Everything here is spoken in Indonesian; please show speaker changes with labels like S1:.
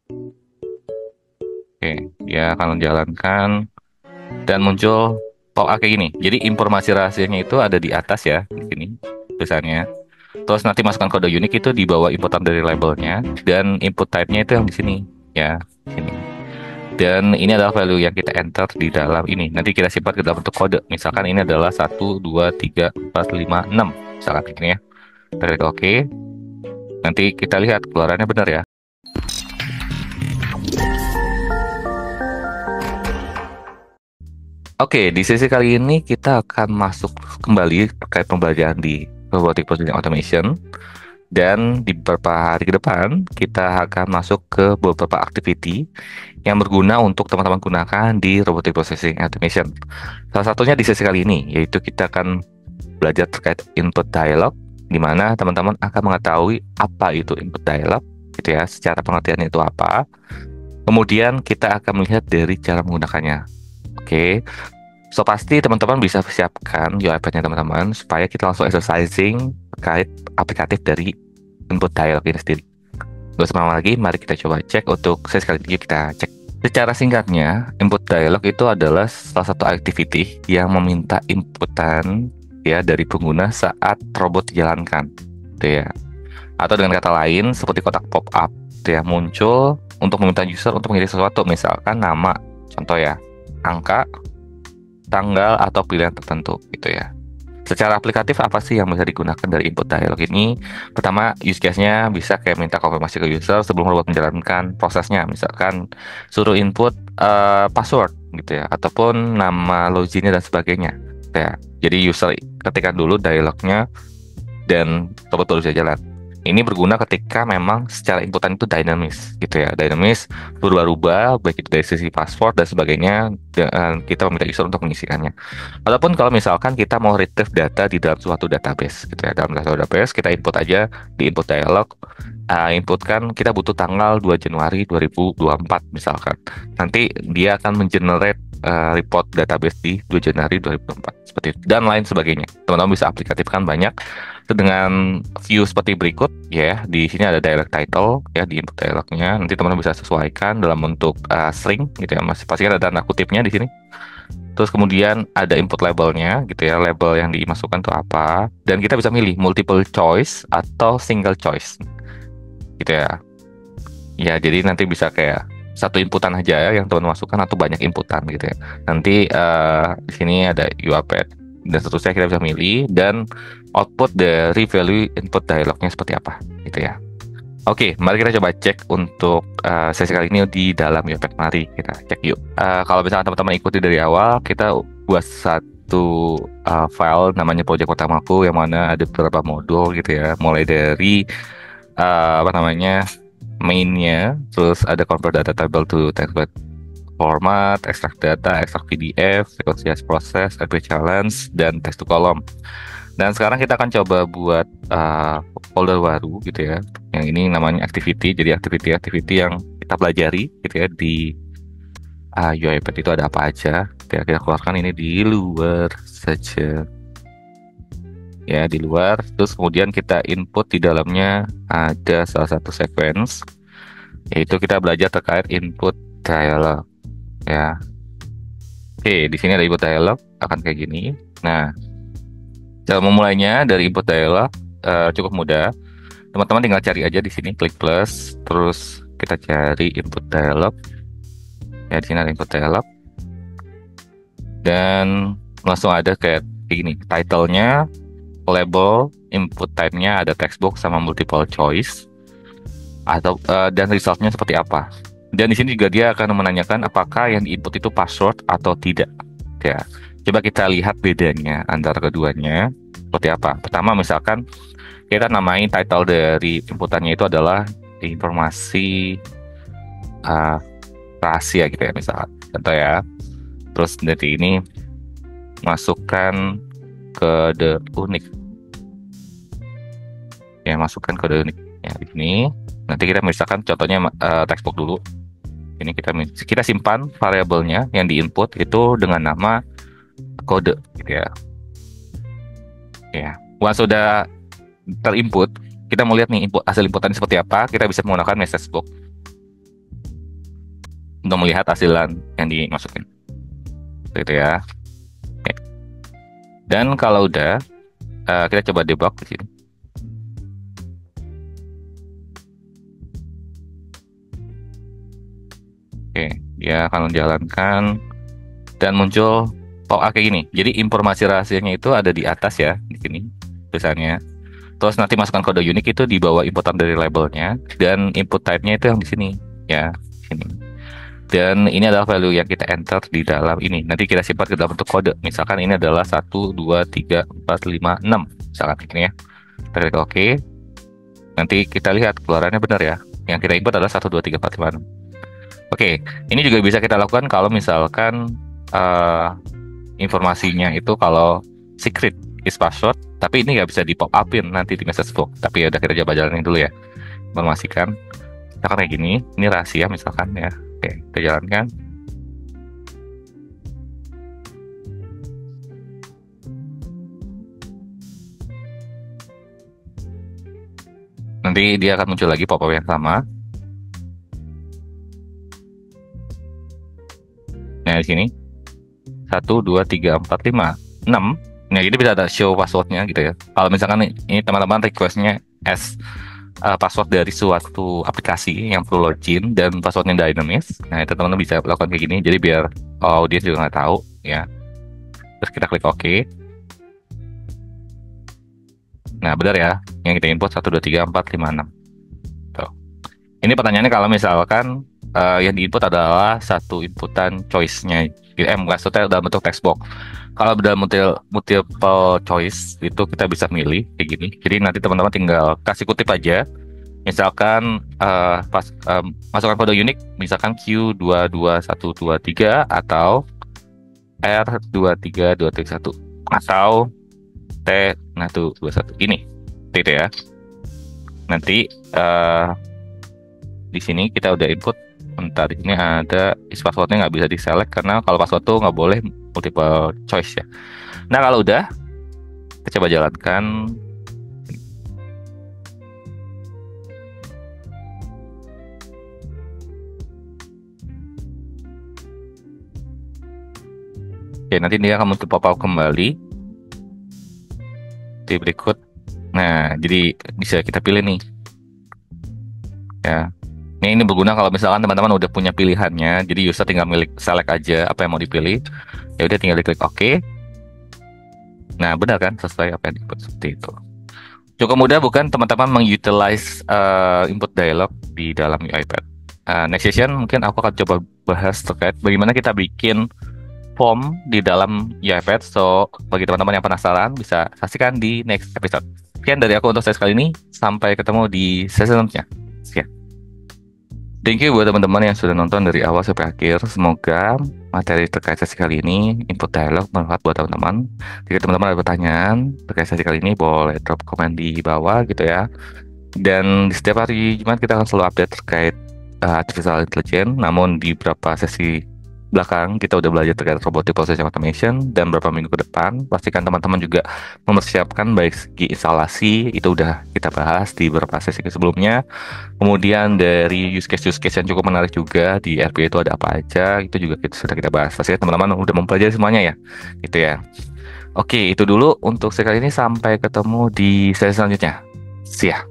S1: Oke, dia akan menjalankan dan muncul pop-up kayak gini. Jadi informasi rahasianya itu ada di atas ya, di sini tulisannya. Terus nanti masukkan kode unik itu di bawah inputan dari labelnya dan input type-nya itu yang di sini ya, sini. Dan ini adalah value yang kita enter di dalam ini. Nanti kita simpan ke dalam bentuk kode. Misalkan ini adalah 1, 2, 3, 4, 5, 6. Misalkan begini ya. Kita klik oke. Nanti kita lihat keluarannya benar ya. Oke, di sesi kali ini kita akan masuk kembali terkait pembelajaran di Robotic Process Automation. Dan di beberapa hari ke depan, kita akan masuk ke beberapa activity yang berguna untuk teman-teman gunakan di Robotic Processing Automation. Salah satunya di sesi kali ini, yaitu kita akan belajar terkait input dialog, di mana teman-teman akan mengetahui apa itu input dialog, gitu ya, secara pengertiannya itu apa. Kemudian kita akan melihat dari cara menggunakannya. Oke, so pasti teman-teman bisa siapkan UiPath-nya teman-teman supaya kita langsung exercising terkait aplikatif dari input dialog ini sendiri. Gak usah lama lagi, mari kita coba cek untuk sesi kali ini kita cek. Secara singkatnya, input dialog itu adalah salah satu activity yang meminta inputan ya dari pengguna saat robot dijalankan, gitu ya. Atau dengan kata lain, seperti kotak pop-up, gitu ya, muncul untuk meminta user untuk mengirim sesuatu, misalkan nama, contoh ya, angka, tanggal atau pilihan tertentu, gitu ya. Secara aplikatif apa sih yang bisa digunakan dari input dialog ini? Pertama, use case-nya bisa kayak minta konfirmasi ke user sebelum robot menjalankan prosesnya. Misalkan suruh input password gitu ya, ataupun nama loginnya dan sebagainya. Ya, jadi user ketikkan dulu dialognya dan robot baru bisa jalan. Ini berguna ketika memang secara inputan itu dinamis gitu ya, dinamis berubah-ubah baik itu dari sisi password dan sebagainya, dan kita meminta user untuk mengisikannya. Ataupun kalau misalkan kita mau retrieve data di dalam suatu database gitu ya, dalam suatu database kita input aja di input dialog, inputkan kita butuh tanggal 2 Januari 2024 misalkan. Nanti dia akan mengenerate report database di 2 Januari 2024 seperti itu dan lain sebagainya. Teman-teman bisa aplikatifkan banyak dengan view seperti berikut ya. Di sini ada dialog title ya di input dialognya. Nanti teman-teman bisa sesuaikan dalam bentuk string gitu ya. Masih pasti ada tanda kutipnya di sini. Terus kemudian ada input labelnya gitu ya, label yang dimasukkan itu apa. Dan kita bisa milih multiple choice atau single choice gitu ya. Ya, jadi nanti bisa kayak satu inputan aja ya yang teman masukkan atau banyak inputan gitu ya. Nanti di sini ada UiPath dan seterusnya kita bisa milih dan output dari value input dialognya seperti apa gitu ya. Oke, mari kita coba cek untuk sesi kali ini di dalam UiPath. Mari kita cek yuk. Kalau misalnya teman-teman ikuti dari awal, kita buat satu file namanya project utamaku yang mana ada beberapa modul gitu ya. Mulai dari apa namanya mainnya, terus ada convert data table to text format, extract data, extract PDF, reconciliation process, API challenge, dan text to column. Dan sekarang kita akan coba buat folder baru gitu ya. Yang ini namanya activity. Jadi activity-activity yang kita pelajari gitu ya di UiPath itu ada apa aja. Kita keluarkan ini di luar saja. Ya, di luar. Terus kemudian kita input di dalamnya ada salah satu sequence, yaitu kita belajar terkait input dialog. Ya. Oke, di sini ada input dialog akan kayak gini. Nah, cara memulainya dari input dialog cukup mudah. Teman-teman tinggal cari aja di sini, klik plus, terus kita cari input dialog. Ya, di sini ada input dialog. Dan langsung ada kayak gini, title-nya, label, input type-nya ada text box sama multiple choice, atau dan result-nya seperti apa. Dan di sini juga dia akan menanyakan apakah yang input itu password atau tidak. Ya, coba kita lihat bedanya antara keduanya seperti apa. Pertama, misalkan kita namain title dari inputannya itu adalah informasi uh, rahasia gitu ya, misalkan. Contoh ya. Terus dari ini masukkan kode unik. Ya, masukkan kode unik. Ya, di sini. Nanti kita misalkan contohnya textbook dulu. Ini kita simpan variabelnya yang diinput itu dengan nama kode gitu ya. Ya, once sudah terinput, kita mau lihat nih hasil inputannya seperti apa. Kita bisa menggunakan message box. untuk melihat hasilan yang dimasukin. Gitu ya. Oke. Dan kalau udah, kita coba debug di sini. Oke, dia akan menjalankan dan muncul pop-up kayak gini. Jadi informasi rahasianya itu ada di atas ya, di sini tulisannya. Terus nanti masukkan kode unik itu di bawah inputan dari labelnya, dan input type-nya itu yang di sini ya, sini. Dan ini adalah value yang kita enter di dalam ini. Nanti kita simpan ke dalam bentuk kode. Misalkan ini adalah 1, 2, 3, 4, 5, 6. Misalkan ini ya. Kita klik OK. Nanti kita lihat keluarannya benar ya. Yang kita input adalah 1, 2, 3, 4, 5, 6. Oke, ini juga bisa kita lakukan kalau misalkan informasinya itu kalau secret is password, tapi ini nggak bisa di pop upin nanti di message box. Tapi ya udah, kita coba jalanin dulu ya. Informasikan. Misalkan kayak gini, ini rahasia misalkan ya. Oke, kita jalankan. Nanti dia akan muncul lagi pop-up yang sama. Nah, di sini 1, 2, 3, 4, 5, 6. Nah, ini bisa ada show passwordnya gitu ya. Kalau misalkan ini teman-teman requestnya as password dari suatu aplikasi yang perlu login dan passwordnya dinamis, nah itu teman-teman bisa lakukan kayak gini. Jadi biar audiens juga nggak tahu ya. Terus kita klik OK. Nah, benar ya, yang kita input 1, 2, 3, 4, 5, 6. Tuh. Ini pertanyaannya kalau misalkan yang diinput adalah satu inputan choice-nya, maksudnya dalam bentuk text box. Kalau dalam multiple choice itu kita bisa milih kayak gini. Jadi nanti teman-teman tinggal kasih kutip aja. Misalkan masukkan kode unik, misalkan Q22123 atau R23231 atau T121 ini, gitu ya. Nanti di sini kita udah input. Bentar, ini ada passwordnya nggak bisa diselect karena kalau password tuh nggak boleh multiple choice ya. Nah, kalau udah, kita coba jalankan. Oke, nanti dia akan muncul pop-up kembali di berikut. Nah, jadi bisa kita pilih nih ya. Ini berguna kalau misalkan teman-teman udah punya pilihannya, jadi user tinggal select aja apa yang mau dipilih. Ya udah, tinggal diklik OK. Nah, benar kan, sesuai apa yang diinput, seperti itu. Cukup mudah bukan teman-teman mengutilize input dialog di dalam UiPath. Next session mungkin aku akan coba bahas terkait bagaimana kita bikin form di dalam UiPath. So, bagi teman-teman yang penasaran, bisa saksikan di next episode. Sekian dari aku untuk sesi kali ini. Sampai ketemu di sesi selanjutnya. Sekian. Thank you buat teman-teman yang sudah nonton dari awal sampai akhir. Semoga materi terkait sesi kali ini, input dialog, bermanfaat buat teman-teman. Jika teman-teman ada pertanyaan terkait sesi kali ini, boleh drop komen di bawah gitu ya. Dan di setiap hari Jumat kita akan selalu update terkait artificial intelligence. Namun di beberapa sesi belakang kita udah belajar terkait robotic process automation, dan beberapa minggu ke depan pastikan teman-teman juga mempersiapkan baik segi instalasi, itu udah kita bahas di beberapa sesi sebelumnya. Kemudian dari use case yang cukup menarik juga di RPA itu ada apa aja, itu juga sudah kita bahas. Pastikan teman-teman udah mempelajari semuanya ya, gitu ya. Oke, itu dulu untuk sekali ini. Sampai ketemu di sesi selanjutnya. See ya.